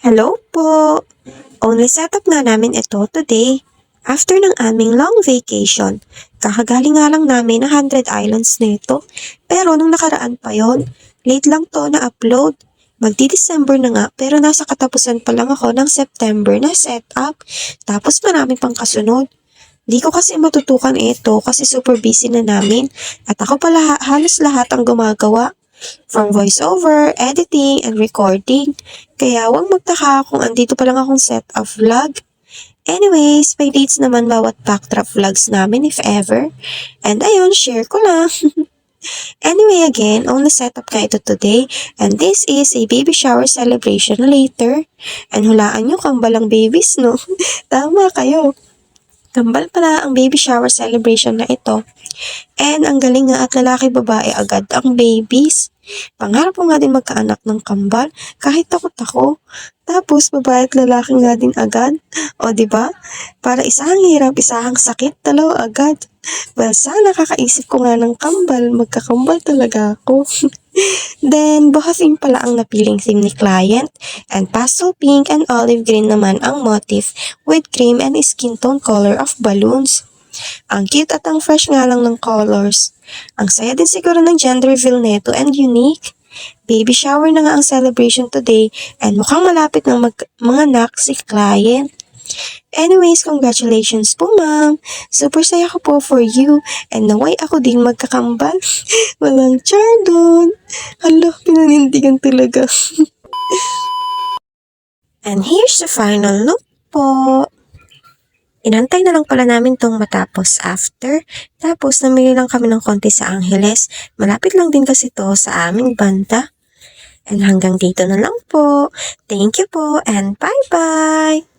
Hello po! Only setup nga namin ito today. After ng aming long vacation, kakagaling nga lang namin ng 100 Islands nito. Pero nung nakaraan pa yon, late lang to na-upload. Magdi-December na nga pero nasa katapusan pa lang ako ng September na setup. Tapos marami pang kasunod. Di ko kasi matutukan ito kasi super busy na namin at ako pala halos lahat ang gumagawa. From voiceover, editing, and recording. Kaya huwag magtaka kung andito pa lang akong set of vlog. Anyways, may dates naman bawat backdrop vlogs namin if ever. And ayun, share ko lang. Anyway, again, only setup ka ito today. And this is a baby shower celebration later. And hulaan nyo, kambalang babies, no? Tama kayo. Kambal pala ang baby shower celebration na ito. And ang galing nga at lalaki-babae agad ang babies. Pangarap ko nga din magkaanak ng kambal kahit takot ako. Tapos babae at lalaki nga din agad. O di ba? Para isahang hirap, isahang sakit, dalawa agad. Well, sana kakaisip ko nga ng kambal, magkakambal talaga ako. Then, buhafin pala ang napiling theme ni client. And pastel pink and olive green naman ang motif with cream and skin tone color of balloons. Ang cute at ang fresh nga lang ng colors. Ang saya din siguro ng gender reveal neto and unique. Baby shower na nga ang celebration today and mukhang malapit ng mga anak si client. Anyways, congratulations po ma'am. Super saya ko po for you and naway ako din magkakambal. Walang char doon. Hala, pinanindigan talaga. And here's the final look po. Inantay na lang pala namin tong matapos after. Tapos namili lang kami ng konti sa Angeles. Malapit lang din kasi to sa aming banda. And hanggang dito na lang po. Thank you po and bye-bye!